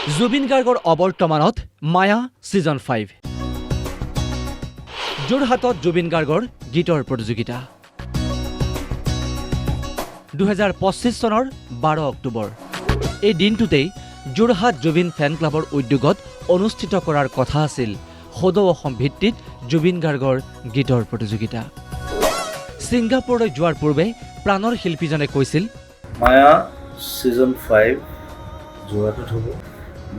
জুবিন গাৰ্গৰ অৱৰ্তমানত মায়া ছিজন 5 যোৰহাটত জুবিন গাৰ্গৰ গীতৰ প্ৰতিযোগিতা 2025 চনৰ 12 অক্টোবৰ এই দিনটোতেই যোৰহাট জুবিন ফেন ক্লাবৰ উদ্যোগত অনুষ্ঠিত কৰাৰ কথা আছিল সদৌ অসম ভিত্তিত জুবিন গাৰ্গৰ গীতৰ প্ৰতিযোগিতা ছিংগাপুৰলৈ যোৱাৰ পূৰ্বে প্ৰাণৰ শিল্পীজনে কৈছিল মায়া ছিজন 5 যোৰহাটত হ'ব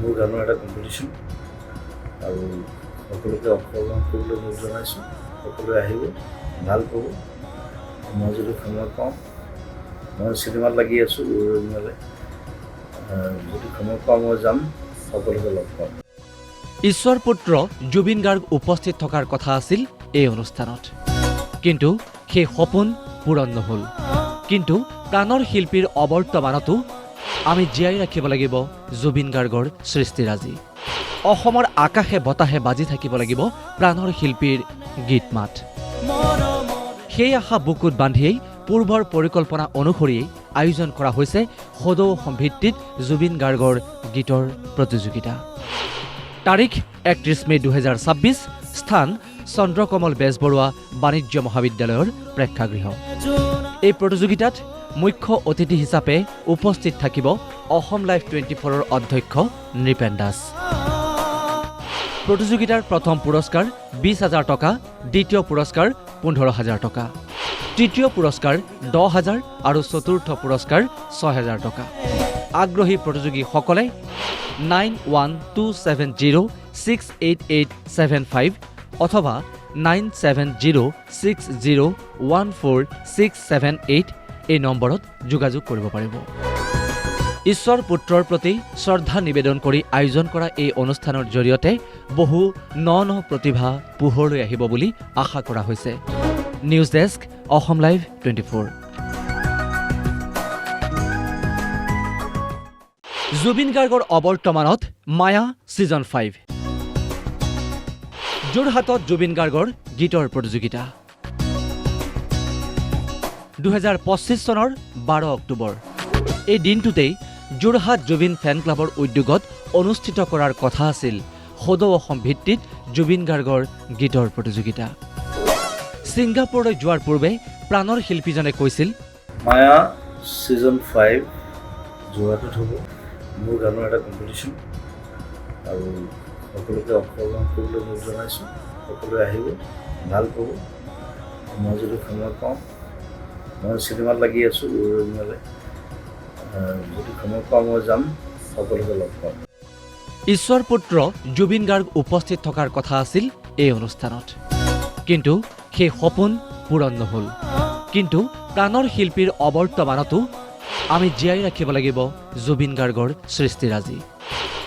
মোৰ গানৰ এটা কম্পিটিশ্যন আৰু সকলোকে অংশগ্ৰহণ কৰিবলৈ অনুৰোধ জনাইছোঁ সকলোৱে আহিব ভাল পাব মই যদি সময় পাওঁ মই চিনেমাত লাগি আছোঁ উৰণিয়ালে যদি সময় পাওঁ মই যাম সকলোকে লগ পাম ঈশ্বৰ পুত্ৰ জুবিন গাৰ্গ উপস্থিত থকাৰ কথা আছিল এই অনুষ্ঠানত কিন্তু সেই সপোন পূৰণ নহ'ল কিন্তু প্ৰাণৰ শিল্পীৰ অৱৰ্তমানতো আমি জীয়াই ৰাখিব লাগিব জুবিন গাৰ্গৰ সৃষ্টিৰাজি অসমৰ আকাশে বতাহে বাজি থাকিব লাগিব প্ৰাণৰ শিল্পীৰ গীত মাত সেই আশা বুকুত বান্ধিয়েই পূৰ্বৰ পৰিকল্পনা অনুসৰিয়েই আয়োজন কৰা হৈছে সদৌ অসম ভিত্তিত জুবিন গাৰ্গৰ গীতৰ প্ৰতিযোগিতা তাৰিখ 31 মে 2026 স্থান চন্দ্ৰকমল বেজবৰুৱা বাণিজ্য মহাবিদ্যালয়ৰ প্ৰেক্ষাগৃহ এই প্ৰতিযোগিতাত মুখ্য অতিথি হিচাপে উপস্থিত থাকিব অসম লাইভ 24ৰ অধ্যক্ষ নৃপেন দাস প্ৰতিযোগিতাৰ প্ৰথম পুৰস্কাৰ 20,000 টকা দ্বিতীয় পুৰস্কাৰ 15,000 টকা তৃতীয় পুৰস্কাৰ 10,000 আৰু চতুৰ্থ পুৰস্কাৰ 6,000 টকা আগ্ৰহী প্ৰতিযোগীসকলে 9127068875 অথবা 9706014678 এই নম্বৰত যোগাযোগ কৰিব পাৰিব ঈশ্বৰ পুত্ৰৰ প্ৰতি শ্ৰদ্ধা নিবেদন কৰি আয়োজন কৰা এই অনুষ্ঠানৰ জৰিয়তে বহু ন প্ৰতিভা পোহৰলৈ আহিব বুলি আশা কৰা হৈছে news desk Assam live 24 Zubeen গাৰ্গৰ অৱৰ্তমানত মায়া ছিজন 5 যোৰহাটত জুবিন গাৰ্গৰ গীতৰ প্ৰতিযোগিতা 2025 চনৰ 12 অক্টোবৰ এই দিনটোতেই যোৰহাট জুবিন ফেন ক্লাবৰ উদ্যোগত অনুষ্ঠিত কৰাৰ কথা আছিল সদৌ অসম ভিত্তিত জুবিন গাৰ্গৰ গীতৰ প্ৰতিযোগিতা ছিংগাপুৰলৈ যোৱাৰ পূৰ্বে প্ৰাণৰ শিল্পীজনে কৈছিল মায়া ছিজন 5 যোৰহাটত হ'ব মোৰ গানৰ এটা কম্পিটিশ্যন আৰু সকলোকে অংশগ্ৰহণ কৰিবলৈ অনুৰোধ জনাইছোঁ সকলোৱে আহিব ভাল পাব মই যদি সময় পাওঁ মই চিনেমাত লাগি আছোঁ উৰণিয়ালে যদি সময় পাওঁ মই যাম সকলোকে লগ পাম ঈশ্বৰ পুত্ৰ জুবিন গাৰ্গ উপস্থিত থকাৰ কথা আছিল এই অনুষ্ঠানত কিন্তু সেই সপোন পূৰণ নহ'ল কিন্তু প্ৰাণৰ শিল্পীৰ অৱৰ্তমানতো আমি জীয়াই ৰাখিব লাগিব জুবিন গাৰ্গৰ সৃষ্টিৰাজি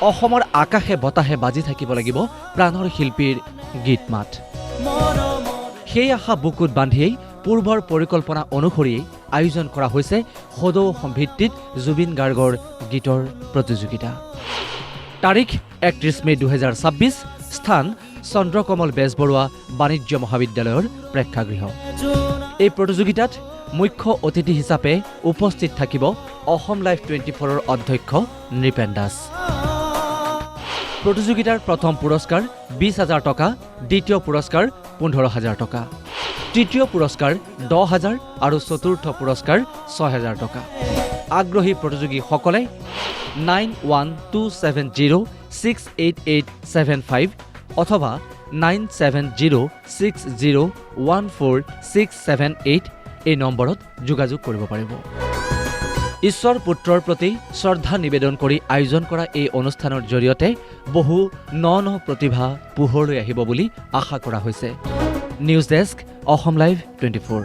অসমৰ আকাশে বতাহে বাজি থাকিব লাগিব প্ৰাণৰ শিল্পীৰ গীত মাত সেই আশা বুকুত বান্ধিয়েই পূৰ্বৰ পৰিকল্পনা অনুসৰিয়েই আয়োজন কৰা হৈছে সদৌ অসম ভিত্তিত জুবিন গাৰ্গৰ গীতৰ প্ৰতিযোগিতা তাৰিখ 31 মে 2026 স্থান চন্দ্ৰকমল বেজবৰুৱা বাণিজ্য মহাবিদ্যালয়ৰ প্ৰেক্ষাগৃহ এই প্ৰতিযোগিতাত মুখ্য অতিথি হিচাপে উপস্থিত থাকিব অসম লাইভ 24ৰ অধ্যক্ষ নৃপেন দাস প্ৰতিযোগিতাৰ প্ৰথম পুৰস্কাৰ 20,000 টকা দ্বিতীয় পুৰস্কাৰ 15,000 টকা তৃতীয় পুৰস্কাৰ 10,000 আৰু চতুৰ্থ পুৰস্কাৰ 6,000 টকা আগ্ৰহী প্ৰতিযোগীসকলে 9127068875 অথবা 9706014678 এই নম্বৰত যোগাযোগ কৰিব পাৰিব ঈশ্বৰ পুত্ৰৰ প্ৰতি শ্ৰদ্ধা নিবেদন কৰি আয়োজন কৰা এই অনুষ্ঠানৰ জৰিয়তে বহু ন প্ৰতিভা পোহৰলৈ আহিব বুলি আশা কৰা হৈছে নিউজ ডেস্ক অসম লাইভ 24